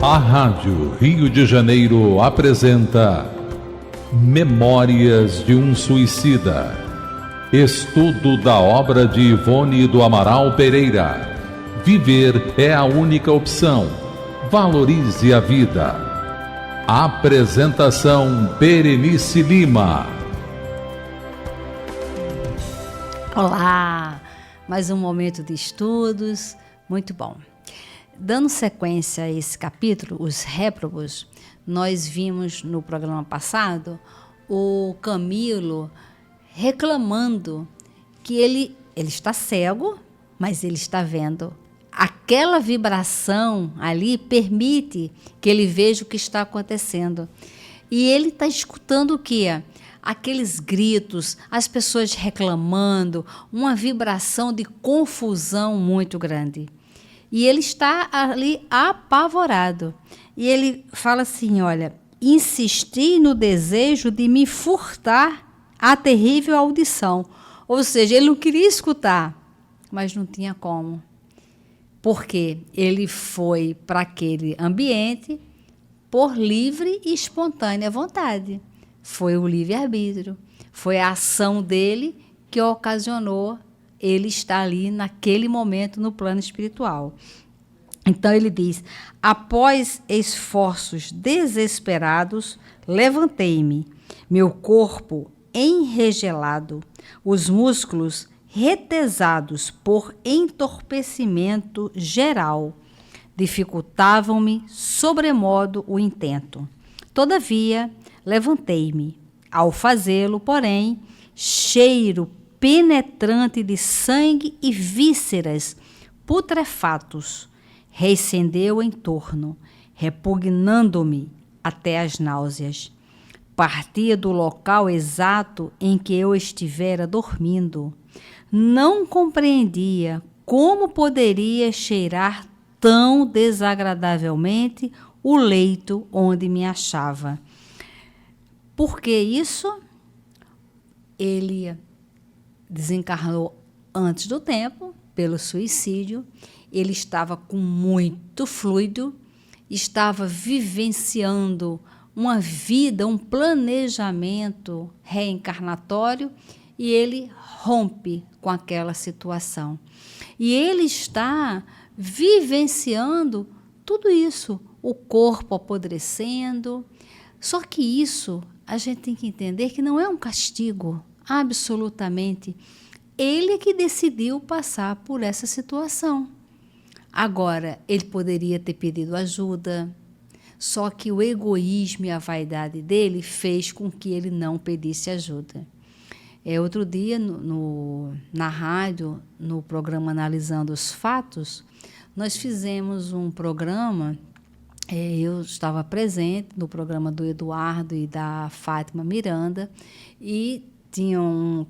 A Rádio Rio de Janeiro apresenta Memórias de um Suicida. Estudo da obra de Ivone do Amaral Pereira. Viver é a única opção. Valorize a vida. Apresentação Berenice Lima. Olá, mais um momento de estudos, muito bom. Dando sequência a esse capítulo, os réprobos, nós vimos no programa passado o Camilo reclamando que ele está cego, mas ele está vendo. Aquela vibração ali permite que ele veja o que está acontecendo. E ele está escutando o quê? Aqueles gritos, as pessoas reclamando, uma vibração de confusão muito grande. E ele está ali apavorado. E ele fala assim, olha, insisti no desejo de me furtar a terrível audição. Ou seja, ele não queria escutar, mas não tinha como. Porque ele foi para aquele ambiente por livre e espontânea vontade. Foi o livre-arbítrio. Foi a ação dele que ocasionou ele estar ali naquele momento no plano espiritual. Então ele diz, após esforços desesperados, levantei-me, meu corpo enregelado, os músculos retesados por entorpecimento geral, dificultavam-me sobremodo o intento. Todavia, levantei-me. Ao fazê-lo, porém, cheiro penetrante de sangue e vísceras putrefatos reacendeu em torno, repugnando-me até as náuseas. Partia do local exato em que eu estivera dormindo. Não compreendia como poderia cheirar tão desagradavelmente o leito onde me achava. Por que isso? Ele desencarnou antes do tempo, pelo suicídio. Ele estava com muito fluido, estava vivenciando uma vida, um planejamento reencarnatório, e ele rompe com aquela situação. E ele está vivenciando tudo isso, o corpo apodrecendo. Só que isso a gente tem que entender que não é um castigo, absolutamente. Ele é que decidiu passar por essa situação. Agora, ele poderia ter pedido ajuda, só que o egoísmo e a vaidade dele fez com que ele não pedisse ajuda. Outro dia, na rádio, no programa Analisando os Fatos, nós fizemos um programa, eu estava presente no programa do Eduardo e da Fátima Miranda, e tinham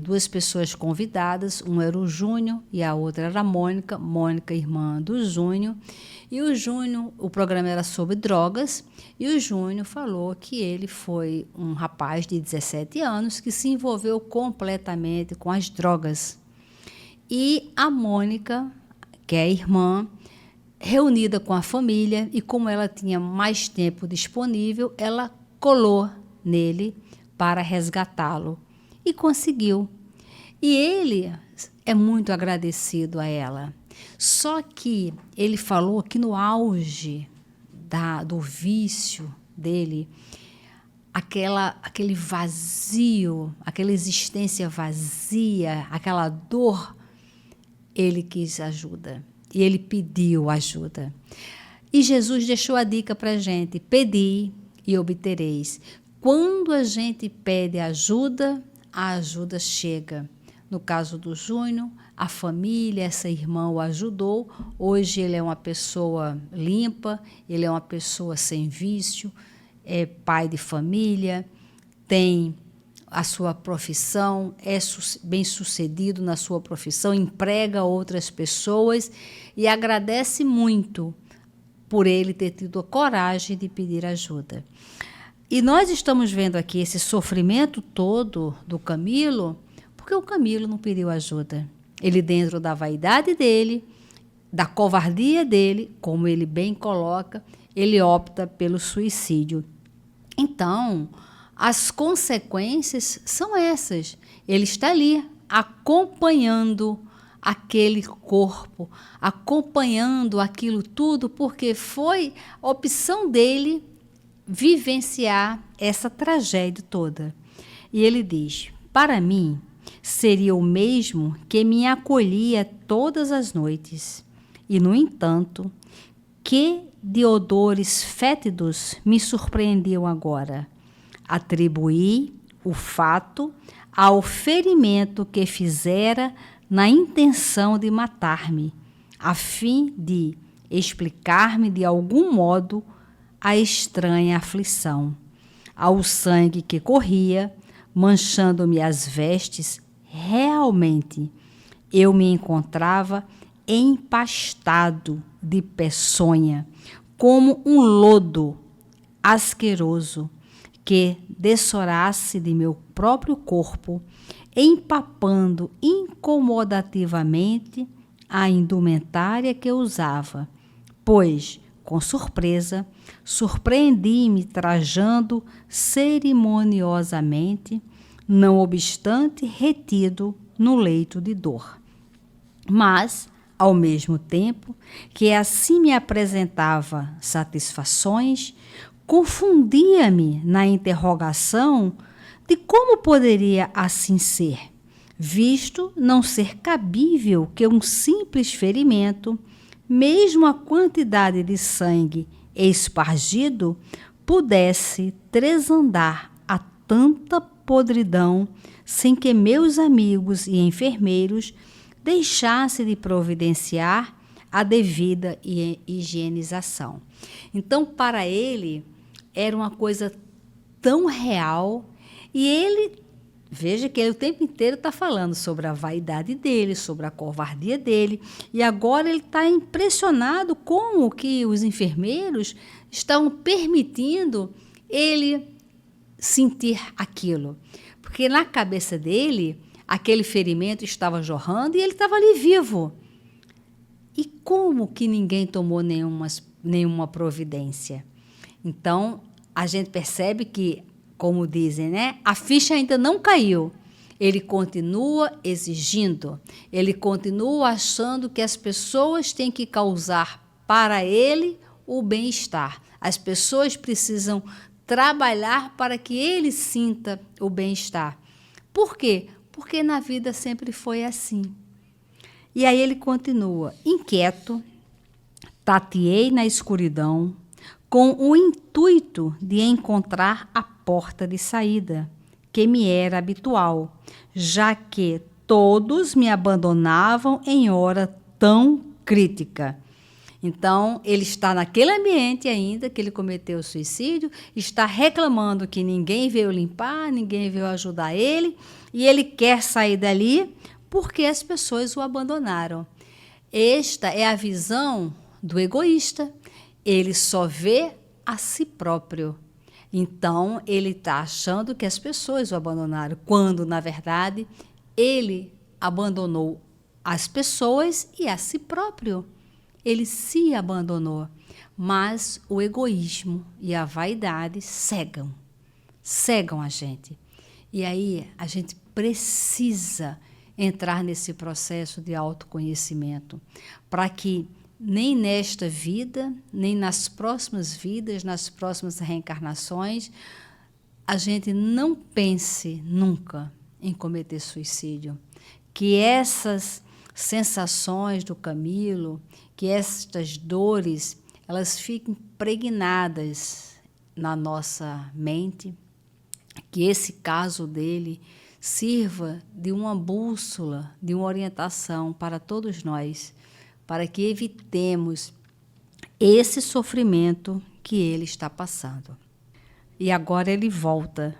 duas pessoas convidadas, um era o Júnior e a outra era a Mônica, irmã do Júnior. E o Júnior, o programa era sobre drogas, e o Júnior falou que ele foi um rapaz de 17 anos que se envolveu completamente com as drogas. E a Mônica, que é a irmã, reunida com a família, e como ela tinha mais tempo disponível, ela colou nele para resgatá-lo. E conseguiu. E ele é muito agradecido a ela. Só que ele falou que no auge do vício dele, aquele vazio, aquela existência vazia, aquela dor, ele quis ajuda. E ele pediu ajuda. E Jesus deixou a dica para a gente: pedi e obtereis. Quando a gente pede ajuda, a ajuda chega. No caso do Júnior, a família, essa irmã o ajudou. Hoje ele é uma pessoa limpa, ele é uma pessoa sem vício, é pai de família, tem a sua profissão, é bem-sucedido na sua profissão, emprega outras pessoas e agradece muito por ele ter tido a coragem de pedir ajuda. E nós estamos vendo aqui esse sofrimento todo do Camilo, porque o Camilo não pediu ajuda. Ele, dentro da vaidade dele, da covardia dele, como ele bem coloca, ele opta pelo suicídio. Então, as consequências são essas. Ele está ali acompanhando aquele corpo, acompanhando aquilo tudo, porque foi a opção dele vivenciar essa tragédia toda. E ele diz: para mim, seria o mesmo que me acolhia todas as noites. E, no entanto, que de odores fétidos me surpreendiam agora. Atribuí o fato ao ferimento que fizera na intenção de matar-me, a fim de explicar-me de algum modo a estranha aflição. Ao sangue que corria, manchando-me as vestes, realmente eu me encontrava empastado de peçonha, como um lodo asqueroso que dessorasse de meu próprio corpo, empapando incomodativamente a indumentária que eu usava, pois, com surpresa, surpreendi-me trajando cerimoniosamente, não obstante retido no leito de dor. Mas, ao mesmo tempo que assim me apresentava satisfações, confundia-me na interrogação de como poderia assim ser, visto não ser cabível que um simples ferimento, mesmo a quantidade de sangue espargido, pudesse tresandar a tanta podridão sem que meus amigos e enfermeiros deixassem de providenciar a devida higienização. Então, para ele, era uma coisa tão real, e ele, veja que ele o tempo inteiro está falando sobre a vaidade dele, sobre a covardia dele, e agora ele está impressionado como que os enfermeiros estão permitindo ele sentir aquilo, porque na cabeça dele, aquele ferimento estava jorrando e ele estava ali vivo. E como que ninguém tomou nenhuma providência? Então, a gente percebe que, como dizem, né, a ficha ainda não caiu. Ele continua exigindo, ele continua achando que as pessoas têm que causar para ele o bem-estar. As pessoas precisam trabalhar para que ele sinta o bem-estar. Por quê? Porque na vida sempre foi assim. E aí ele continua: inquieto, tateei na escuridão, com o intuito de encontrar a porta de saída, que me era habitual, já que todos me abandonavam em hora tão crítica. Então, ele está naquele ambiente ainda que ele cometeu o suicídio, está reclamando que ninguém veio limpar, ninguém veio ajudar ele, e ele quer sair dali porque as pessoas o abandonaram. Esta é a visão do egoísta. Ele só vê a si próprio. Então, ele está achando que as pessoas o abandonaram, quando, na verdade, ele abandonou as pessoas e a si próprio. Ele se abandonou. Mas o egoísmo e a vaidade cegam a gente. E aí, a gente precisa entrar nesse processo de autoconhecimento, para que nem nesta vida, nem nas próximas vidas, nas próximas reencarnações, a gente não pense nunca em cometer suicídio. Que essas sensações do Camilo, que estas dores, elas fiquem impregnadas na nossa mente, que esse caso dele sirva de uma bússola, de uma orientação para todos nós, para que evitemos esse sofrimento que ele está passando. E agora ele volta,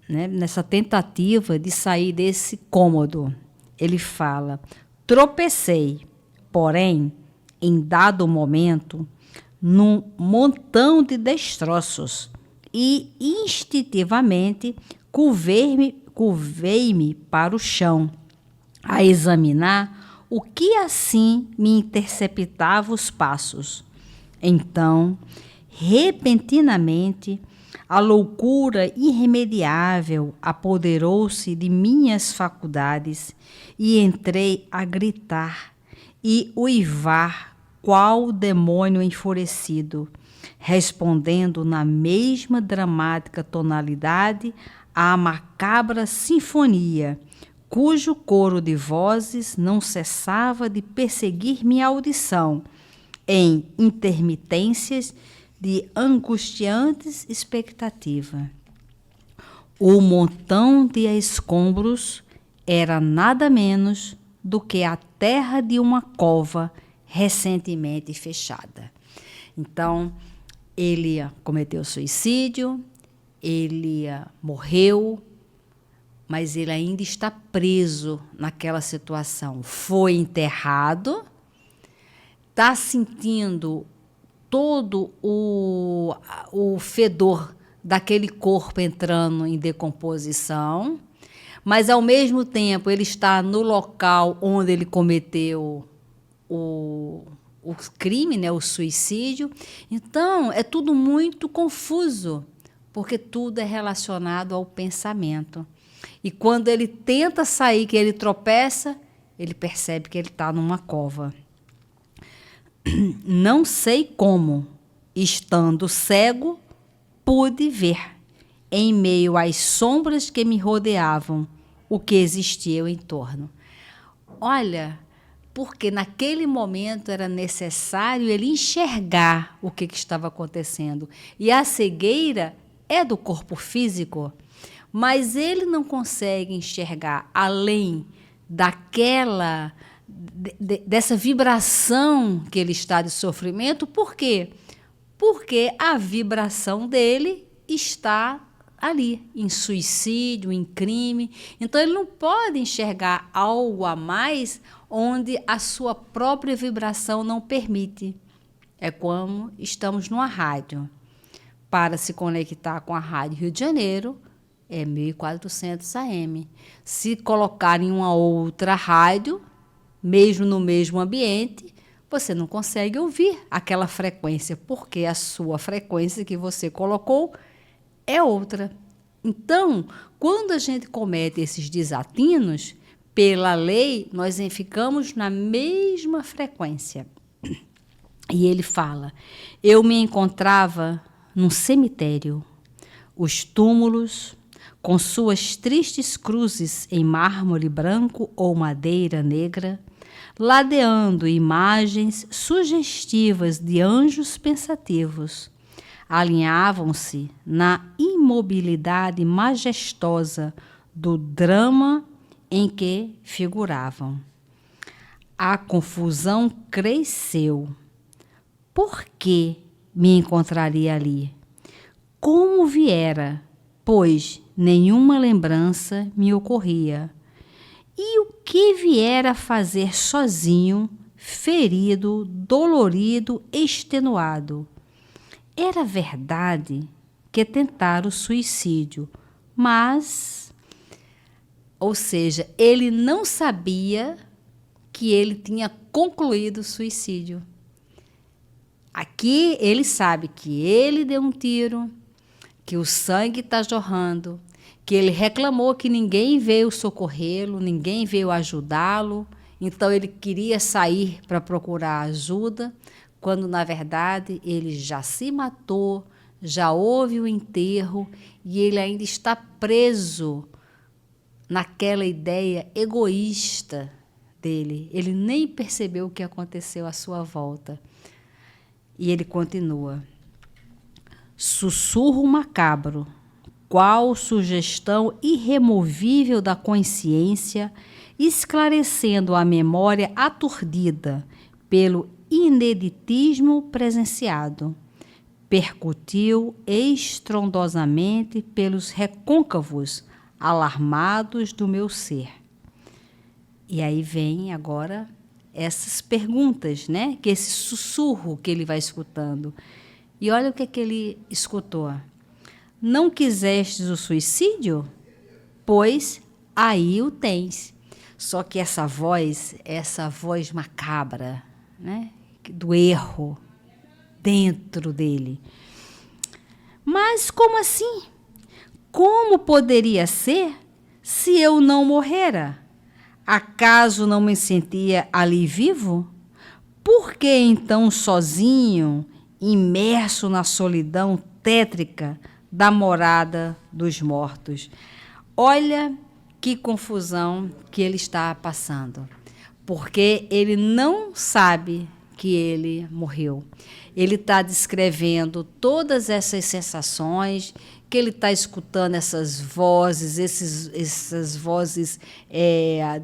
né, nessa tentativa de sair desse cômodo. Ele fala: tropecei, porém, em dado momento, num montão de destroços e instintivamente curvei-me para o chão, a examinar o que assim me interceptava os passos. Então, repentinamente, a loucura irremediável apoderou-se de minhas faculdades e entrei a gritar e uivar qual demônio enfurecido, respondendo na mesma dramática tonalidade à macabra sinfonia, cujo coro de vozes não cessava de perseguir minha audição, em intermitências de angustiantes expectativa. O montão de escombros era nada menos do que a terra de uma cova recentemente fechada. Então, ele cometeu suicídio, ele morreu, mas ele ainda está preso naquela situação. Foi enterrado, está sentindo todo o fedor daquele corpo entrando em decomposição, mas, ao mesmo tempo, ele está no local onde ele cometeu o crime, né, o suicídio. Então, é tudo muito confuso, porque tudo é relacionado ao pensamento. E quando ele tenta sair, que ele tropeça, ele percebe que ele está numa cova. Não sei como, estando cego, pude ver, em meio às sombras que me rodeavam, o que existia em torno. Olha, porque naquele momento era necessário ele enxergar o que estava acontecendo. E a cegueira é do corpo físico, mas ele não consegue enxergar além dessa vibração que ele está de sofrimento. Por quê? Porque a vibração dele está ali, em suicídio, em crime. Então, ele não pode enxergar algo a mais onde a sua própria vibração não permite. É como estamos numa rádio. Para se conectar com a Rádio Rio de Janeiro, é 1400 AM. Se colocar em uma outra rádio, mesmo no mesmo ambiente, você não consegue ouvir aquela frequência, porque a sua frequência que você colocou é outra. Então, quando a gente comete esses desatinos, pela lei, nós ficamos na mesma frequência. E ele fala, eu me encontrava num cemitério. Os túmulos, com suas tristes cruzes em mármore branco ou madeira negra, ladeando imagens sugestivas de anjos pensativos, alinhavam-se na imobilidade majestosa do drama em que figuravam. A confusão cresceu. Por que me encontraria ali? Como viera, pois nenhuma lembrança me ocorria. E o que viera a fazer sozinho, ferido, dolorido, extenuado? Era verdade que tentara o suicídio, mas, ou seja, ele não sabia que ele tinha concluído o suicídio. Aqui ele sabe que ele deu um tiro, que o sangue está jorrando, que ele reclamou que ninguém veio socorrê-lo, ninguém veio ajudá-lo, então ele queria sair para procurar ajuda, quando, na verdade, ele já se matou, já houve o enterro e ele ainda está preso naquela ideia egoísta dele. Ele nem percebeu o que aconteceu à sua volta. E ele continua. Sussurro macabro, qual sugestão irremovível da consciência, esclarecendo a memória aturdida pelo ineditismo presenciado, percutiu estrondosamente pelos recôncavos alarmados do meu ser. E aí vem agora essas perguntas, né? Que esse sussurro que ele vai escutando. E olha o que ele escutou. Não quisestes o suicídio? Pois aí o tens. Só que essa voz macabra, né? Do erro dentro dele. Mas como assim? Como poderia ser se eu não morrera? Acaso não me sentia ali vivo? Por que então sozinho, imerso na solidão tétrica da morada dos mortos? Olha que confusão que ele está passando, porque ele não sabe que ele morreu. Ele está descrevendo todas essas sensações, que ele está escutando essas vozes, essas vozes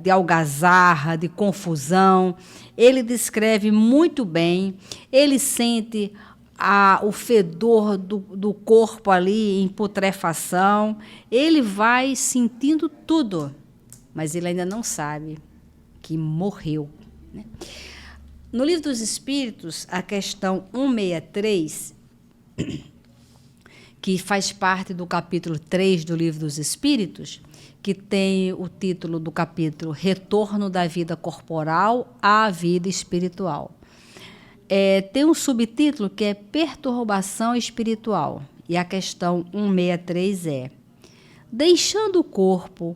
de algazarra, de confusão. Ele descreve muito bem, ele sente o fedor do corpo ali em putrefação, ele vai sentindo tudo, mas ele ainda não sabe que morreu, né? No Livro dos Espíritos, a questão 163, que faz parte do capítulo 3 do Livro dos Espíritos, que tem o título do capítulo Retorno da Vida Corporal à Vida Espiritual. Tem um subtítulo que é Perturbação Espiritual, e a questão 163 é: deixando o corpo,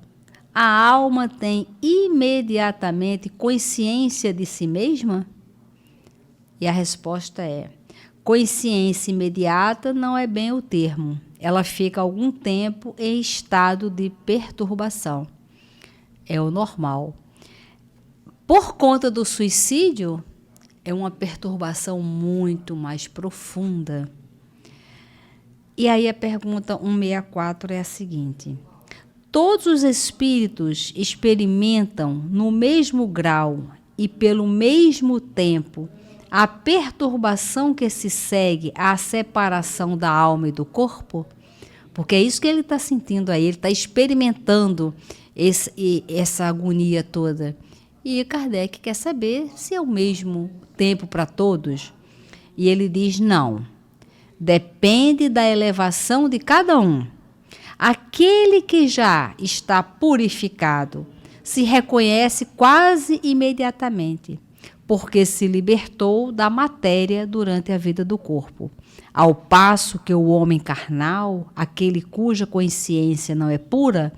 a alma tem imediatamente consciência de si mesma? E a resposta é: consciência imediata não é bem o termo. Ela fica algum tempo em estado de perturbação. É o normal. Por conta do suicídio, é uma perturbação muito mais profunda. E aí a pergunta 164 é a seguinte: todos os espíritos experimentam no mesmo grau e pelo mesmo tempo a perturbação que se segue à separação da alma e do corpo? Porque é isso que ele está sentindo aí, ele está experimentando essa agonia toda. E Kardec quer saber se é o mesmo tempo para todos. E ele diz: não, depende da elevação de cada um. Aquele que já está purificado se reconhece quase imediatamente, porque se libertou da matéria durante a vida do corpo. Ao passo que o homem carnal, aquele cuja consciência não é pura,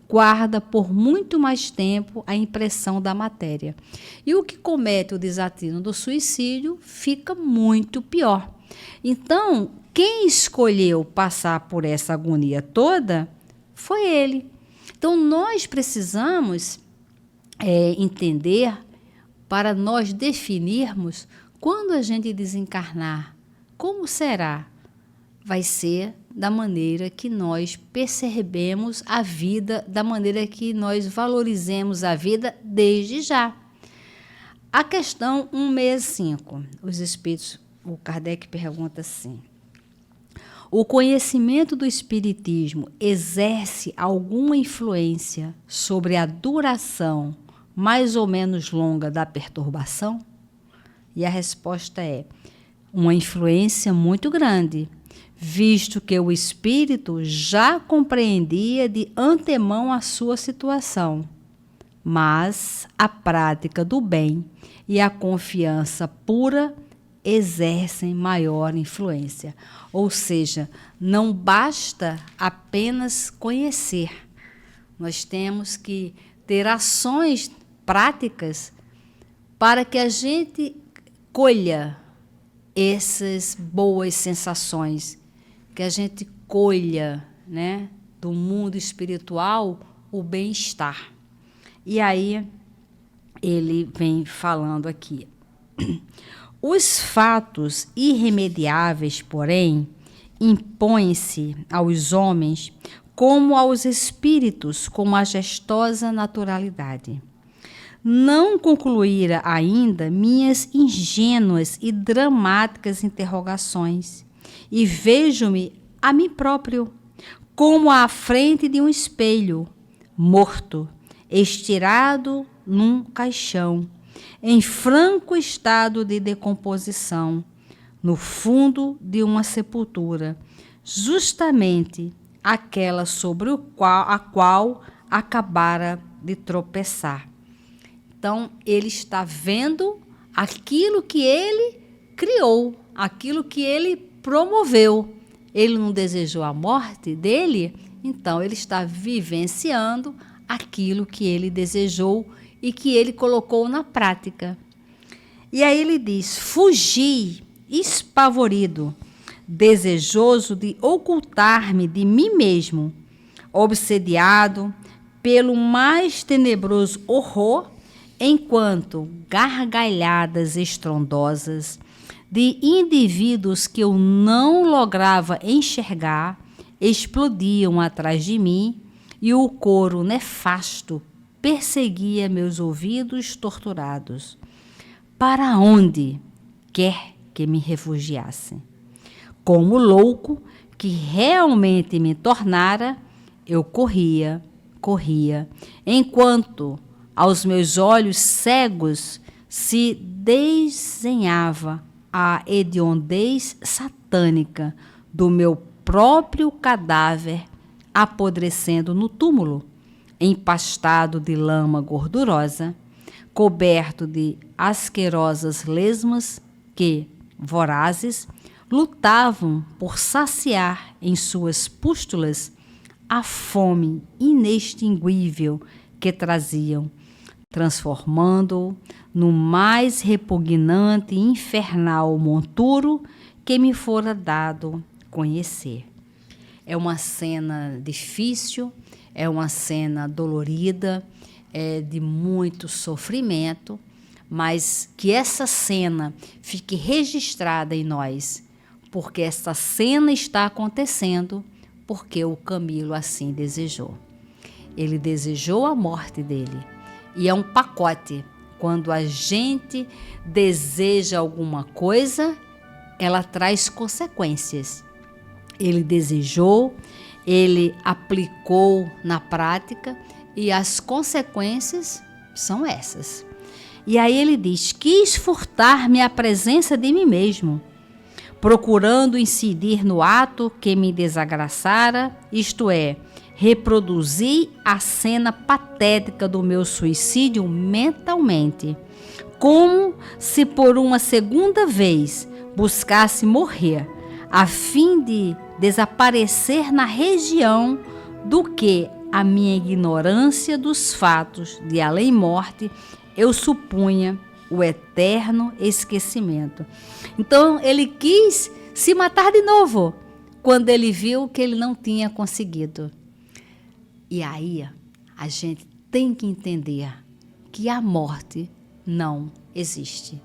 guarda por muito mais tempo a impressão da matéria. E o que comete o desatino do suicídio fica muito pior. Então, quem escolheu passar por essa agonia toda foi ele. Então, nós precisamos entender, para nós definirmos quando a gente desencarnar, como será? Vai ser da maneira que nós percebemos a vida, da maneira que nós valorizemos a vida desde já. A questão 165, os espíritos, o Kardec pergunta assim: o conhecimento do espiritismo exerce alguma influência sobre a duração mais ou menos longa da perturbação? E a resposta é: uma influência muito grande, visto que o espírito já compreendia de antemão a sua situação. Mas a prática do bem e a confiança pura exercem maior influência. Ou seja, não basta apenas conhecer. Nós temos que ter ações práticas para que a gente colha essas boas sensações, que a gente colha, né, do mundo espiritual o bem-estar. E aí ele vem falando aqui: os fatos irremediáveis, porém, impõem-se aos homens como aos espíritos com majestosa naturalidade. Não concluíra ainda minhas ingênuas e dramáticas interrogações, e vejo-me a mim próprio como à frente de um espelho, morto, estirado num caixão, em franco estado de decomposição, no fundo de uma sepultura, justamente aquela sobre a qual acabara de tropeçar. Então, ele está vendo aquilo que ele criou, aquilo que ele promoveu. Ele não desejou a morte dele, então ele está vivenciando aquilo que ele desejou e que ele colocou na prática. E aí ele diz: fugi, espavorido, desejoso de ocultar-me de mim mesmo, obsediado pelo mais tenebroso horror, enquanto gargalhadas estrondosas de indivíduos que eu não lograva enxergar explodiam atrás de mim e o coro nefasto perseguia meus ouvidos torturados. Para onde quer que me refugiasse? Como louco que realmente me tornara, eu corria, enquanto aos meus olhos cegos se desenhava a hediondez satânica do meu próprio cadáver apodrecendo no túmulo, empastado de lama gordurosa, coberto de asquerosas lesmas que, vorazes, lutavam por saciar em suas pústulas a fome inextinguível que traziam, transformando-o no mais repugnante e infernal monturo que me fora dado conhecer. É uma cena difícil, é uma cena dolorida, é de muito sofrimento, mas que essa cena fique registrada em nós, porque essa cena está acontecendo porque o Camilo assim desejou. Ele desejou a morte dele. E é um pacote. Quando a gente deseja alguma coisa, ela traz consequências. Ele desejou, ele aplicou na prática e as consequências são essas. E aí ele diz: quis furtar-me a presença de mim mesmo, procurando incidir no ato que me desagraçara, isto é, reproduzir a cena patética do meu suicídio mentalmente, como se por uma segunda vez buscasse morrer, a fim de desaparecer na região do que a minha ignorância dos fatos de além-morte eu supunha o eterno esquecimento. Então ele quis se matar de novo, quando ele viu que ele não tinha conseguido. E aí a gente tem que entender que a morte não existe.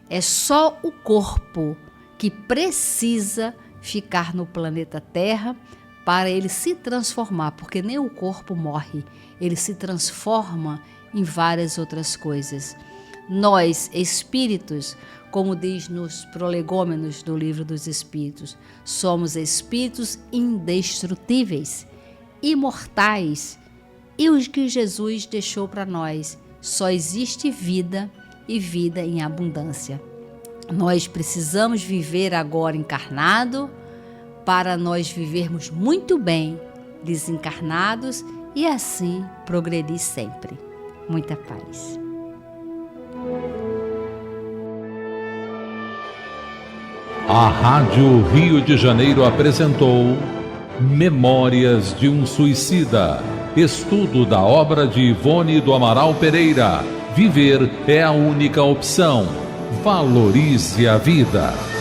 É só o corpo que precisa ficar no planeta Terra para ele se transformar, porque nem o corpo morre, ele se transforma em várias outras coisas. Nós, espíritos, como diz nos prolegômenos do Livro dos Espíritos, somos espíritos indestrutíveis, imortais, e os que Jesus deixou para nós. Só existe vida e vida em abundância. Nós precisamos viver agora encarnado para nós vivermos muito bem desencarnados e assim progredir sempre. Muita paz. A Rádio Rio de Janeiro apresentou Memórias de um Suicida, estudo da obra de Ivone do Amaral Pereira. Viver é a única opção. Valorize a vida.